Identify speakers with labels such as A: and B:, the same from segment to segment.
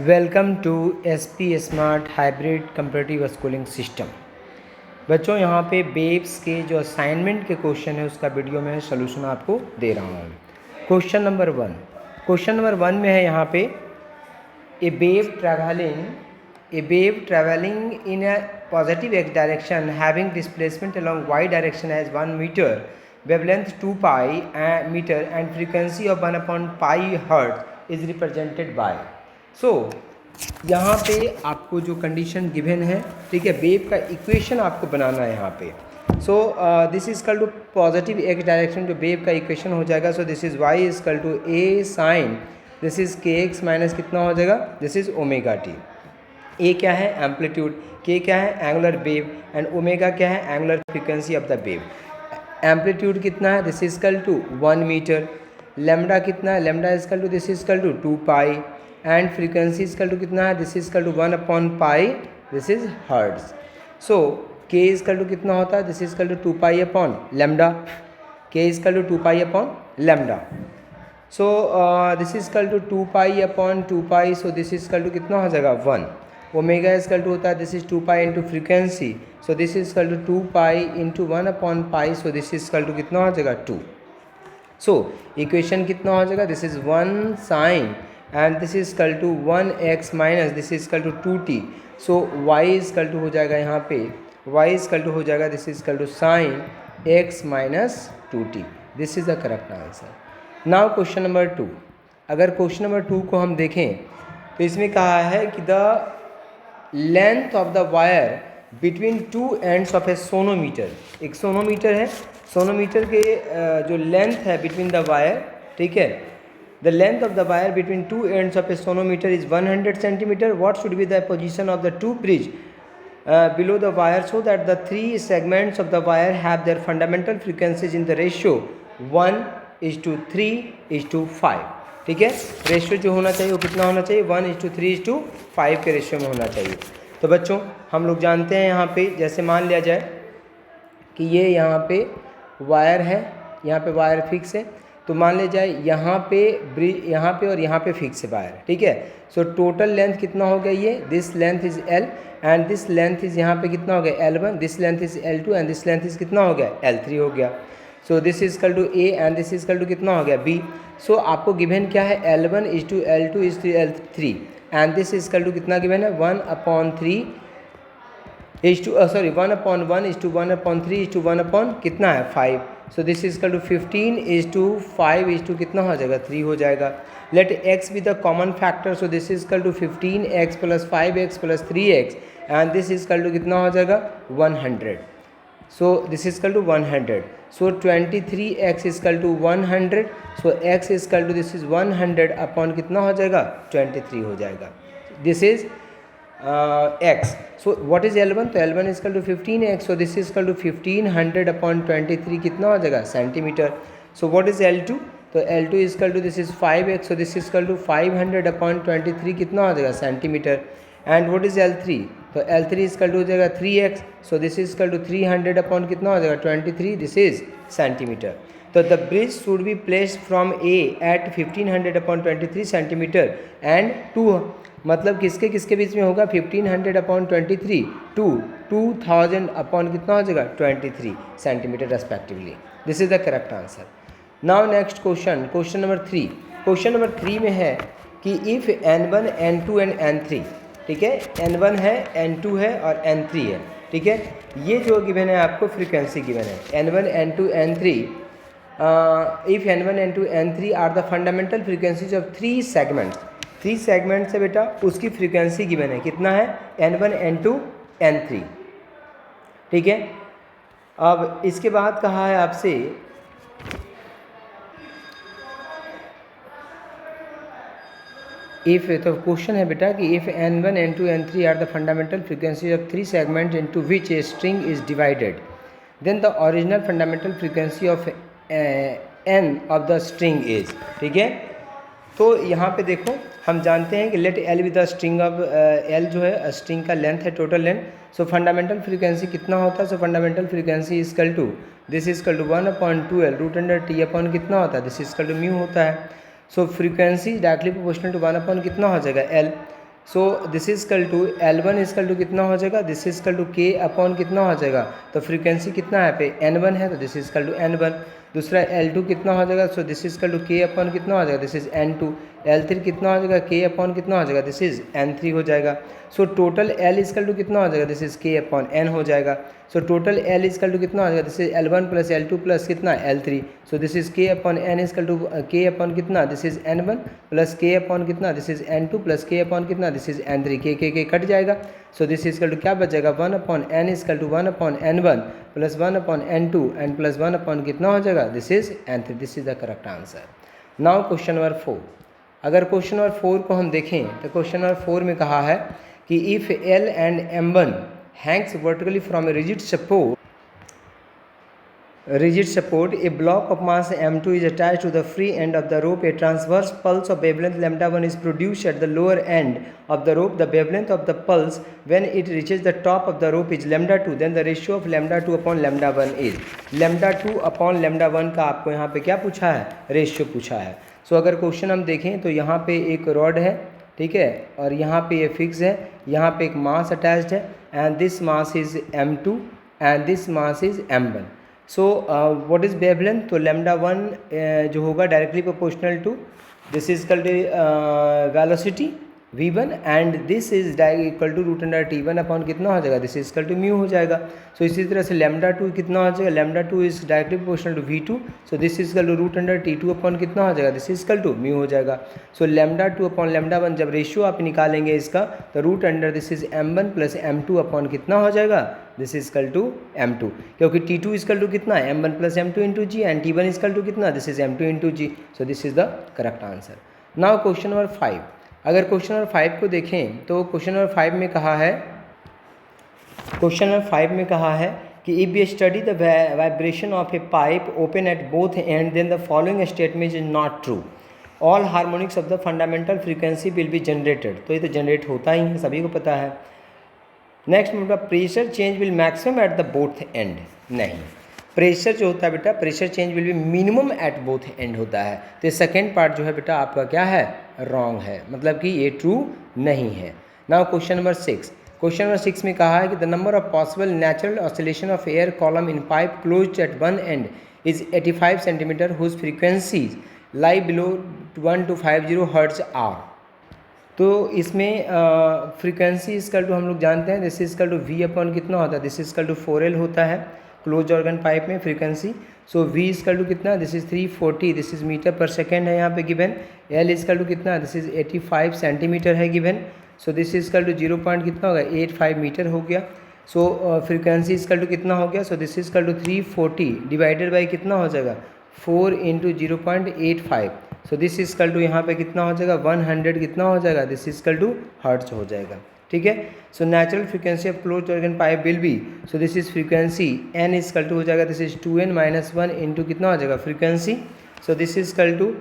A: Welcome to SP smart hybrid comparative schooling system. बच्चों यहाँ पे बेब्स के जो असाइनमेंट के क्वेश्चन है उसका वीडियो में सोल्यूशन आपको दे रहा हूँ। क्वेश्चन नंबर वन में है यहाँ पे a wave travelling in a positive x direction having displacement along y direction as 1 metre, wavelength 2 pi metre and frequency of 1/पाई hertz is represented by. So यहाँ पे आपको जो कंडीशन गिवन है, ठीक है, वेव का इक्वेशन आपको बनाना है यहाँ पे। So this is equal to positive x direction, जो वेव का इक्वेशन हो जाएगा। So this is y is equal to a sine this is k x minus कितना हो जाएगा, this is omega t. A क्या है, एम्पलीट्यूड, के क्या है, एंगुलर वेव, एंड ओमेगा क्या है, angular frequency of the wave. Amplitude कितना है, this is equal to 1 meter. Lambda कितना है, lambda is equal to this is equal to 2 pi, and frequency is equal to कितना है, दिस इज कल टू 1/पाई, this is hertz. So K is equal to कितना होता है, this is equal to 2 pi upon lambda, K is equal to 2 pi upon lambda. So this is equal to 2 pi upon 2 pi, so this is equal to कितना हो जाएगा 1। Omega is equal to होता है this is 2 pi into frequency, so this is equal to 2 pi into 1/पाई, so this is equal to कितना हो जाएगा 2। So equation कितना हो जाएगा, this is 1 sine and this is equal to 1x minus this is equal to 2t। So y is equal to हो जाएगा यहाँ पे, y इज कल टू हो जाएगा this is equal to sine x minus 2t। This is the correct answer. Now question number 2। अगर question number 2 को हम देखें तो इसमें कहा है कि the length of the wire between 2 ends of A sonometer. एक सोनोमीटर है, सोनोमीटर के जो लेंथ है बिटवीन द वायर, ठीक है, the length of the wire between 2 ends of a sonometer is 100 centimeter. What should be the position of the two bridge below the wire so that the three segments of the wire have their fundamental frequencies in the ratio 1:3:5। ठीक है, ratio जो होना चाहिए वो कितना होना चाहिए, 1:3:5 के रेशियो में होना चाहिए। तो बच्चों हम लोग जानते हैं यहाँ पे, जैसे मान लिया जाए कि ये यहाँ पे वायर है, यहाँ पे वायर फिक्स है, तो मान लिया जाए यहाँ पे ब्रिज, यहाँ पे और यहाँ पे फिक्स है वायर, ठीक है। सो टोटल लेंथ कितना हो गया, ये this length is L and this length is यहाँ पे कितना हो गया L1, this length is L2 and this length is कितना हो गया L3 हो गया। So this is equal to A and this is equal to कितना हो गया B। सो आपको गिवन क्या है, L1:L2:3 and this is equal to कितना गिवन है 1/3 1/1:1:1/3 कितना है 5। So this is equal to 15:5 कितना हो जाएगा 3 हो जाएगा। Let x be the common factor, so this is equal to 15x + 5x + 3x and this is equal to कितना हो जाएगा 100। So this is equal to 100। So 23x is equal to 100। So x is equal to this is 100 upon कितना हो जाएगा 23 हो जाएगा। This is x. So what is L1? तो L1 is equal to 15x. So this is equal to 1500/23 कितना हो जाएगा centimetre. So what is L2? तो L2 is equal to this is 5x. So this is equal to 500/23 कितना हो जाएगा centimetre. And what is L3? तो L3 is equal to हो जाएगा 3x. So this is equal to 300 कितना हो जाएगा 23, this is सेंटीमीटर। तो the bridge should be placed from A at 1500/23 centimetre and 2, मतलब किसके किसके बीच में होगा 1500/23 टू 2000 अपॉन कितना हो जाएगा 23 centimetre respectively. This is the correct answer. Now next question, question number 3। Question number 3 में है कि if N1 N2 and N3, ठीक है, N1 है, N2 है और N3 है, ठीक है, ये जो गिवन है आपको फ्रीक्वेंसी गिवन है N1 N2 N3। If N1 N2 N3 are the fundamental frequencies of 3 segments, 3 segment से बेटा उसकी फ्रीक्वेंसी गिवन है, कितना है N1 N2 N3, ठीक है। अब इसके बाद कहा है आपसे इफ़, तो क्वेश्चन है बेटा कि if N1 N2 N3 are the fundamental frequency of 3 segment into which a string is divided, then the original fundamental frequency of N of the string is, ठीक है। तो यहाँ पे देखो हम जानते हैं कि let L with the string of L जो है स्ट्रिंग का लेंथ है, total length. So fundamental frequency कितना होता है, so fundamental frequency is equal to this is equal to 1/12 √T कितना होता है, this is equal to mu होता है। So frequency directly proportional to 1 upon कितना हो जाएगा L। So this is equal to L1 is equal to कितना हो जाएगा, this is equal to K upon कितना हो जाएगा, तो फ्रीक्वेंसी कितना है पे N1 है, तो this is equal to N1। दूसरा L2 कितना हो जाएगा, so this is equal to K upon कितना हो जाएगा, दिस इज N2। L3 कितना हो जाएगा, K अपॉन कितना हो जाएगा, दिस इज N3 हो जाएगा। So total L is equal to कितना हो जाएगा, this is K upon N हो जाएगा। So total L is equal to कितना हो जाएगा, this is L1 plus L2 plus कितना L3। So this is K upon N is equal to K upon कितना, this is N1 plus K upon कितना, this is N2 plus K upon कितना, this is N3। K cut जाएगा। So this is equal to क्या बचेगा, 1 upon N is equal to 1 upon N1 plus 1 upon N2 and plus 1 upon कितना हो जाएगा, this is N3। This is the correct answer. Now question number 4। अगर question number 4 को हम देखें तो क्वेश्चन नंबर 4 में कहा है कि if L and M1 hangs vertically from a rigid support, a block of mass M2 is attached to the free end of the rope. A transverse pulse of wavelength lambda 1 is produced at the lower end of the rope. The wavelength of the pulse when it reaches the top of the rope is lambda 2. Then the ratio of lambda 2 upon lambda 1 is lambda 2 upon lambda 1 का आपको यहाँ पे क्या पूछा है, ratio पूछा है। सो अगर क्वेश्चन हम देखें तो यहाँ पे एक रॉड है, ठीक है, और यहाँ पे ये फिक्स है, यहाँ पे एक मास अटैच्ड है and this mass is M2 and this mass is M1। So what is wavelength, तो लैम्डा 1 जो होगा directly proportional to this is equal to velocity v1 and this is equal to root under T1 upon कितना हो जाएगा, this is equal to mu हो जाएगा। सो इसी तरह से लैम्डा 2 कितना हो जाएगा, lambda 2 is directly proportional to v2, so this is equal to root under T2 upon कितना हो जाएगा, this is equal to mu हो जाएगा। सो लैम्डा 2 अपॉन लैम्डा 1 जब रेशियो आप निकालेंगे इसका, तो root under this is M1 plus M2 upon कितना हो जाएगा, this is equal to M2, क्योंकि T2 इज इक्वल टू कितना है M1 plus M2 into g and T1 is equal to कितना, this is M2 into g. So this is the correct answer. Now question number 5। अगर question number 5 को देखें तो question number 5 में कहा है, क्वेश्चन नंबर 5 में कहा है कि if we study the vibration of a pipe open at both end then the following statement is not true, all harmonics of the fundamental frequency will be generated. तो ये तो जनरेट होता ही है, सभी को पता है। नेक्स्ट मतलब pressure change will maximum at the both and, नहीं, प्रेशर जो होता है बेटा, pressure change will be minimum eight both and होता है। तो ये सेकेंड पार्ट जो है बेटा आपका क्या है, रॉन्ग है, मतलब कि ये ट्रू नहीं है। Now question number 6। Question number 6 में कहा है कि the number of possible natural oscillation of air column in pipe closed at one end is 85 centimetre whose frequencies lie below 1250 hertz are. तो इसमें फ्रीक्वेंसी इसकल टू हम लोग जानते हैं, this is equal to V upon कितना होता है, this is equal to 4L होता है क्लोज ऑर्गन पाइप में frequency. So V is equal to कितना, this is 340, this is metre per second है यहाँ पे गिवन। L इजकल टू कितना, दिस इज 85 सेंटीमीटर है given. So this is equal to 0 point कितना होगा, 85 मीटर हो गया। सो फ्रीक्वेंसी इजकल टू कितना हो गया, so this is equal to 340 divided by कितना हो जाएगा, 4 into 0.85। So this is equal to यहाँ पे कितना हो जाएगा, 100 कितना हो जाएगा, दिस इजकल टू हर्ट्ज हो जाएगा, ठीक है। So natural frequency of close organ pipe will be, so this is frequency n is equal to हो जाएगा, this is 2n minus 1 into कितना हो जाएगा frequency. So this is equal to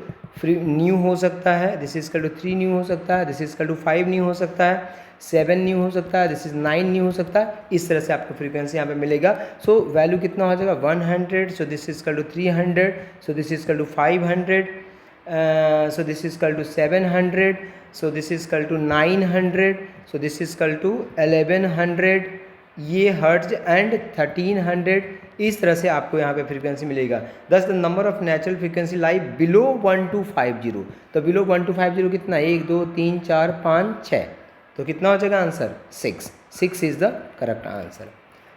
A: nu हो सकता है, दिस इजकल टू 3 न्यू हो सकता है, दिस इजकल टू 5 न्यू हो सकता है, 7 न्यू हो सकता है, दिस इज 9 न्यू हो सकता है। इस तरह से आपको फ्रीक्वेंसी यहाँ पे मिलेगा। सो वैल्यू कितना हो जाएगा 100, so this is equal to 300, so this is equal to 500, so this is equal to 700, so this is equal to 900, so this is equal to 1100, ये हर्ट्ज एंड 1300। इस तरह से आपको यहाँ पे फ्रीक्वेंसी मिलेगा। दस the number of natural frequency lie below 1250, तो बिलो 1250 कितना, 1 2 3 4 5 6, तो कितना हो जाएगा answer 6 is the correct answer.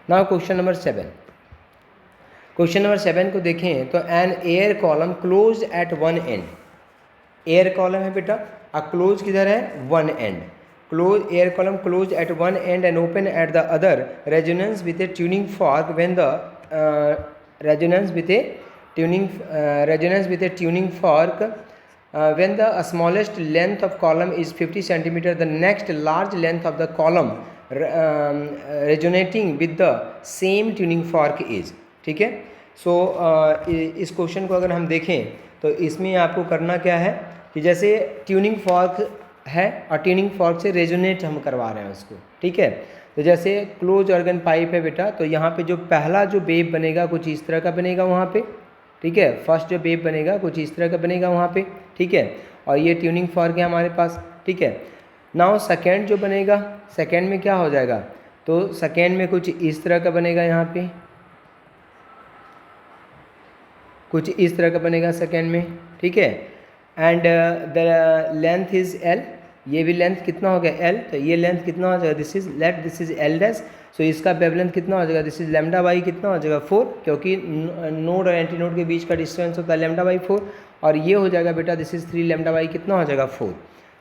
A: Now question number 7। Question number 7 को देखें तो an air column close at one end, air column है बेटा, क्लोज किधर है, one end, close air column close at one end and open at the other, resonance with a tuning fork when the resonance with a tuning fork when the smallest length of column is 50 centimeter, the next large length of the column resonating with the same tuning fork is, ठीक है। सो इस question को अगर हम देखें तो इसमें आपको करना क्या है कि जैसे ट्यूनिंग फॉर्क है और ट्यूनिंग फॉर्क से रेजोनेट हम करवा रहे हैं उसको, ठीक है। तो जैसे क्लोज ऑर्गन पाइप है बेटा, तो यहाँ पे जो पहला जो वेव बनेगा कुछ इस तरह का बनेगा वहाँ पे, ठीक है। फर्स्ट जो वेव बनेगा कुछ इस तरह का बनेगा वहाँ पे, ठीक है। और ये ट्यूनिंग फॉर्क है हमारे पास, ठीक है। नाउ सेकेंड जो बनेगा, सेकेंड में क्या हो जाएगा, तो सेकेंड में कुछ इस तरह का बनेगा, यहाँ पे कुछ इस तरह का बनेगा सेकेंड में, ठीक है। And the length is L, ये भी लेंथ कितना हो गया एल, तो ये लेंथ कितना हो जाएगा, this is let this is L dash, so इसका वेवलेंथ कितना हो जाएगा, दिस इज लैम्डा बाई कितना हो जाएगा 4, क्योंकि नोड और एंटी नोड के बीच का डिस्टेंस होता है लैम्डा बाई 4, और ये हो जाएगा बेटा दिस इज 3 लैम्डा बाई कितना हो जाएगा 4।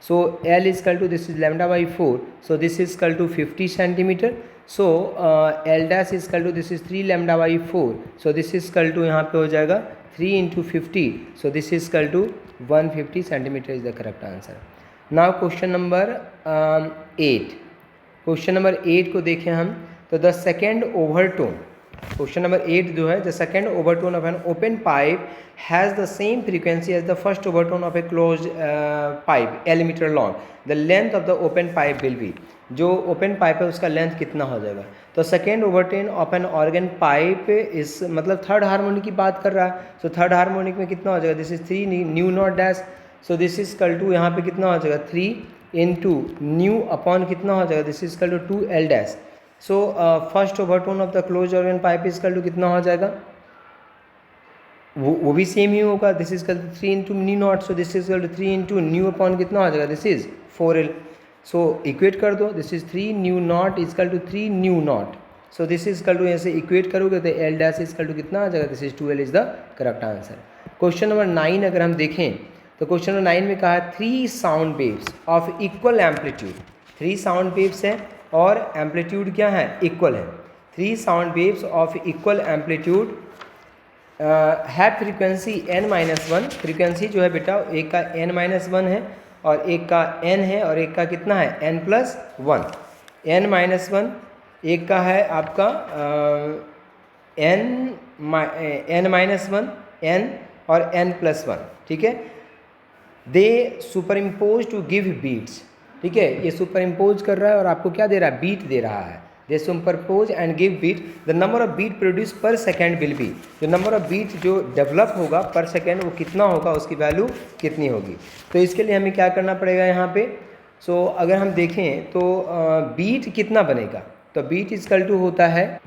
A: So L is equal to this is lambda by 4, so this is equal to 50 centimeter, so L dash is equal to this is 3 lambda by 4, so this is equal to यहाँ पे हो जाएगा 3 into 50, so this is equal to 150 centimeter is the correct answer. Now question number 8, question number 8 को देखें हम, तो the second overtone, question number 8 जो है, the second overtone of an open pipe has the same frequency as the first overtone of a close pipe L metre long, the length of the open pipe will be, जो open pipe है उसका length कितना हो जाएगा, तो second overtone of an organ pipe इस मतलब third harmonic की बात कर रहा है, सो थर्ड हार्मोनिक में कितना हो जाएगा, this is 3 nu nought dash, so this is equal to यहाँ पे कितना हो जाएगा 3 इंटू न्यू अपॉन कितना हो जाएगा, this is equal to 2 L dash, so first overtone of the close organ pipe is equal to कितना हो जाएगा, वो भी सेम ही होगा, this is equal to 3 into nu nought, so this is equal to 3 into nu upon कितना हो जाएगा, this is 4L, so equate कर दो, this is 3 nu nought is equal to 3 nu nought, so this is equal to ऐसे equate करोगे तो L dash is equal to कितना आ जाएगा, this is 2L is the correct answer. Question number 9 अगर हम देखें, तो क्वेश्चन नंबर 9 में कहा है 3 sound waves of equal amplitude, 3 sound waves है और एम्पलीट्यूड क्या है, इक्वल है, 3 sound waves of equal amplitude है फ्रीक्वेंसी n-1, फ्रीक्वेंसी जो है बेटा एक का n-1 है और एक का n है और एक का कितना है n+1, n-1 एक का है आपका n-1 n और n+1, ठीक है, they superimpose to give beats, ठीक है, ये सुपर इम्पोज कर रहा है और आपको क्या दे रहा है, बीट दे रहा है, they superpose and give beat, the number of beat produce per second will be, जो नंबर ऑफ बीट जो डेवलप होगा पर सेकेंड वो कितना होगा, उसकी वैल्यू कितनी होगी, तो इसके लिए हमें क्या करना पड़ेगा यहाँ पे, सो अगर हम देखें तो बीट कितना बनेगा, तो बीट इजकल टू होता है,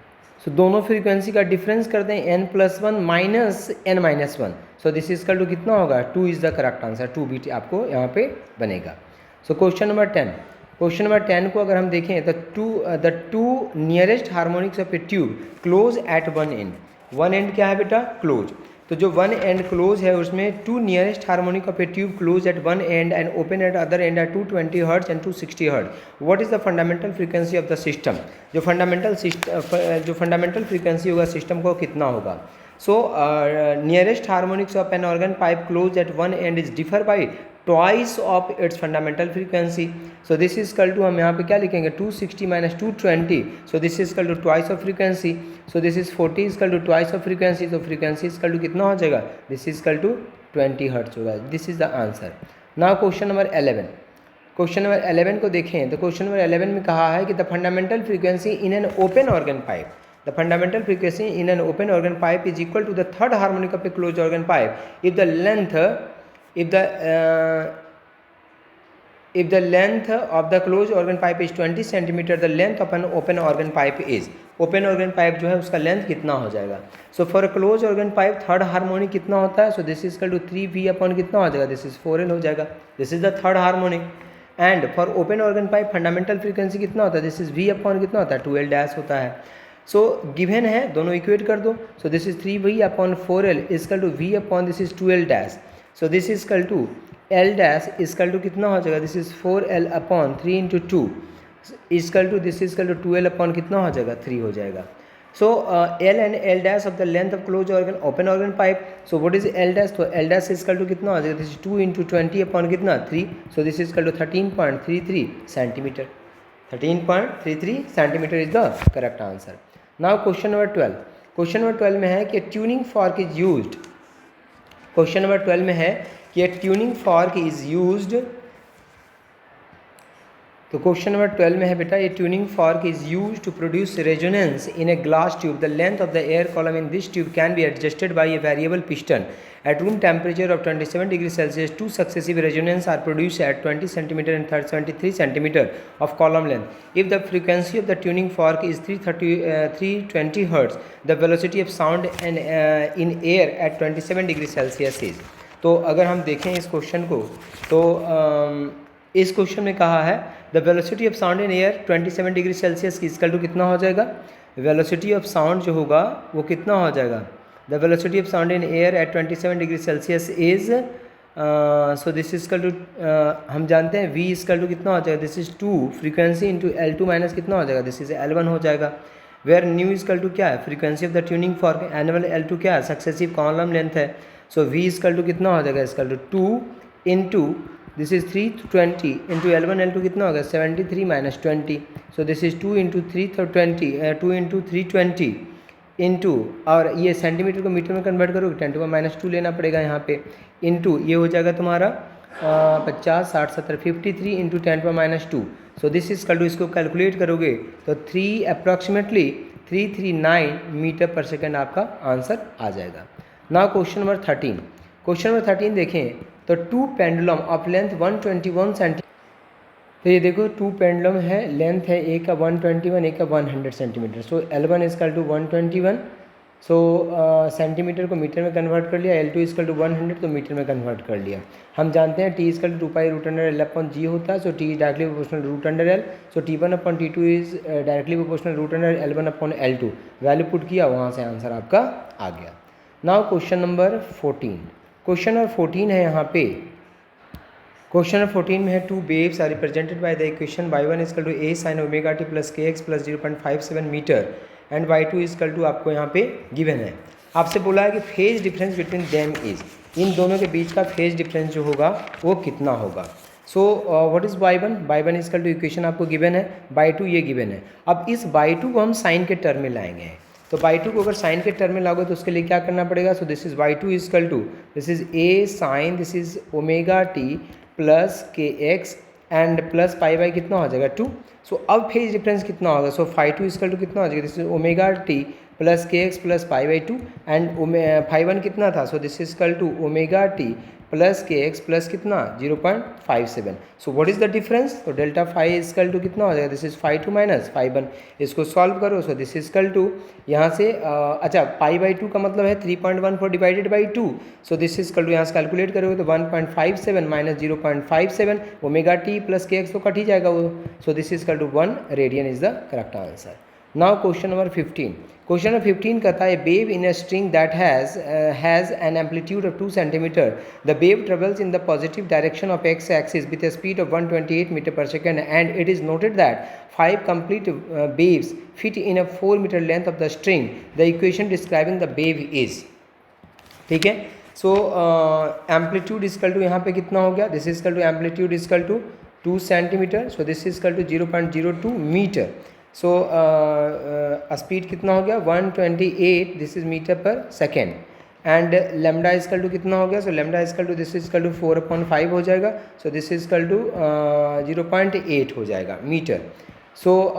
A: सो दोनों फ्रीक्वेंसी का डिफरेंस करते हैं n+1 minus n-1, so this is equal to कितना होगा 2 is the correct answer, 2 beat आपको यहाँ पे बनेगा। So question number 10, question number 10 को अगर हम देखें तो the two nearest harmonics of a tube close at one end क्या है बेटा, क्लोज, तो जो वन एंड क्लोज है उसमें two nearest harmonic of a tube close at one end and open at other end at 220 hertz and 260 hertz, what is the fundamental frequency of the system, जो fundamental frequency होगा system को कितना होगा, so nearest harmonics of an organ pipe close at one end is differ by twice of its fundamental frequency, so this is equal to हम यहाँ पे क्या लिखेंगे 260 minus 220, so this is equal to twice of frequency, so this is 40 is equal to twice of frequency, तो frequency is equal to कितना हो जाएगा, this is equal to 20 hertz होगा, this is the answer. Now question number 11, question number 11 को देखें तो question number 11 में कहा है कि the fundamental frequency in an open organ pipe, the fundamental frequency in an open organ pipe is equal to the third harmonic of a closed organ pipe if the length of the closed organ pipe is 20 centimeter, the length of an open organ pipe is, open organ pipe जो है उसका length कितना हो जाएगा, so for a closed organ pipe third harmonic कितना होता है, so this is equal to 3v upon कितना हो जाएगा, this is 4l हो जाएगा, this is the third harmonic, and for open organ pipe fundamental frequency कितना होता है, this is v अपॉन कितना होता है 2l डैश होता है, सो गिवन है दोनों इक्वेट कर दो, so this is 3v upon 4l is equal to v upon this is 2l dash, so this is equal to l dash is equal to कितना हो जाएगा, this is 4l upon 3 into 2 is equal to this is equal to 2l upon कितना हो जाएगा 3 हो जाएगा, so l and l dash of the length of close organ open organ pipe, so what is l dash, तो l dash is equal to कितना हो जाएगा, this is 2 into 20 upon कितना 3, so this is equal to 13.33 centimetre, 13.33 centimetre is the correct answer. Now question number 12, question number 12 में है कि tuning fork is used, question number 12 में है कि ट्यूनिंग फॉर्क इज यूज्ड, तो क्वेश्चन नंबर 12 में है बेटा ये tuning fork is use to produce resonance in a glass tube, the length of the air column in this tube can be adjusted by a variable piston At room temperature of 27 degrees Celsius, two successive resonances are produced at 20 centimeter and 73 centimeter of column length. If the frequency of the tuning fork is 320 Hz, the velocity of sound in air at 27 degree Celsius is. तो अगर हम देखें इस question को तो इस question में कहा है the velocity of sound in air 27 degree Celsius की इक्वल टू कितना हो जाएगा, वेलोसिटी ऑफ साउंड जो होगा वो कितना हो जाएगा, the velocity of sound in air at 27 degree celsius is so this is equal to हम जानते हैं v इक्वल टू कितना हो जाएगा, this is 2 frequency into L2 minus कितना हो जाएगा, दिस इज L1 हो जाएगा, वेयर न्यू इक्वल टू क्या है, frequency of the tuning for annual L2 क्या है, सक्सेसिव कॉलम लेंथ है, सो v इक्वल टू कितना हो जाएगा, equal to 2 into this is 320 into L1 L2 कितना होगा 73 minus 20, so this is 2 into 320 2 into 320 into और ये सेंटीमीटर को मीटर में कन्वर्ट करोगे 10 टू पावर माइनस 2 लेना पड़ेगा यहाँ पे, इंटू ये हो जाएगा तुम्हारा 50 60 70 53 into 10 to power minus 2, so this is equal to इसको कैलकुलेट करोगे तो 3 अप्रॉक्सीमेटली 339 मीटर पर सेकेंड आपका आंसर आ जाएगा। Now question number 13, question number 13 देखें तो two pendulum of length 121 centimetre, तो ये देखो टू पेंडुलम है, लेंथ है एक का 121 एक का 100 centimetre, so L1 is equal to 121, so centimetre को मीटर में कन्वर्ट कर लिया, L2 इजकल टू 100 तो मीटर में कन्वर्ट कर लिया। हम जानते हैं T is equal to 2 pi root under L upon G होता है, so T is directly proportional root under L, so T1 upon T2 is directly proportional root under L1 upon L2, value put किया वहाँ से answer आपका आ गया। Now question number 14, question number 14 है यहाँ पे, क्वेश्चन नंबर 14 में है two waves are represented by the equation y1 is equal to a sin omega T plus kx plus 0.57 metre and y2 is equal to आपको यहाँ पे गिवन है। आपसे बोला है कि phase difference between them is, इन दोनों के बीच का फेज डिफरेंस जो होगा वो कितना होगा। So what is y1 is equal to equation आपको गिवन है, y2 ये गिवन है। अब इस y2 को हम साइन के टर्म में लाएंगे, तो y2 को अगर साइन के टर्म में लाओगे तो उसके लिए क्या करना पड़ेगा, so this is y2 is equal to this is a sine this is omega T plus kx and plus pi by कितना हो जाएगा 2, सो अब फेज डिफरेंस कितना होगा, सो phi2 इजकल टू कितना हो जाएगा, this is omega T plus kx plus pi by 2 and phi1 कितना था, so this is equal to omega T plus kx plus कितना 0.57, so what is the difference, तो delta phi is equal to कितना हो जाएगा, this is phi2 minus phi1, इसको solve करो, so this is equal to यहाँ से अच्छा पाई बाई 2 का मतलब है 3.14 divided by 2, so this is equal to यहाँ से कैलकुलेट करोगे तो 1.57 minus 0.57 omega T plus kx तो कट ही जाएगा वो, so this is equal to 1 radian is the correct answer. Now question number 15, question number 15 कहता है wave in a string that has an amplitude of 2 centimetre, the wave travels in the positive direction of x axis with a speed of 128 metre per second and it is noted that 5 complete waves fit in a 4 meter length of the string, the equation describing the wave is, ठीक है। सो amplitude is equal to यहाँ पे कितना हो गया, this is equal to amplitude is equal to 2 centimetre, so this is equal to 0.02 metre, so speed कितना हो गया 128 this is metre per second and lambda is equal to कितना हो गया, so lambda is equal to this is equal to 4/5 हो जाएगा, सो दिस इजकल टू 0.8 हो जाएगा मीटर, सो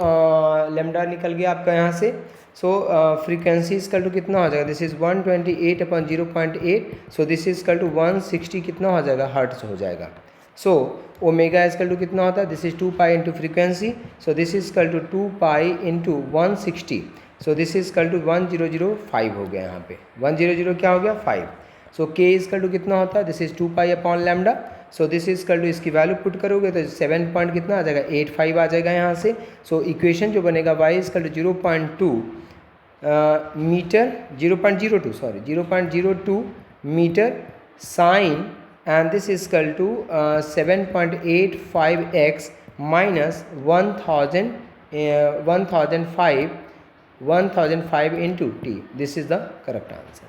A: लेमडा निकल गया आपका यहाँ से, सो फ्रीक्वेंसी इजकल टू कितना हो जाएगा, this is 128/0.8, so this is equal to 160 कितना हो जाएगा हर्ट्ज हो जाएगा। सो ओमेगा इजकल टू कितना होता है, this is 2 pi into frequency, so this is equal to 2 pi into 160, so this is equal to 1005 हो गया यहाँ पे 100 क्या हो गया 5, सो k इजकल टू कितना होता है, this is 2 pi upon lambda, so this is equal to इसकी वैल्यू पुट करोगे तो 7 पॉइंट कितना आ जाएगा 85 आ जाएगा यहाँ से, सो इक्वेशन जो बनेगा y equal to 0.2 metre 0.02 metre sine and this is equal to 7.85x minus 1005 into t, this is the correct answer।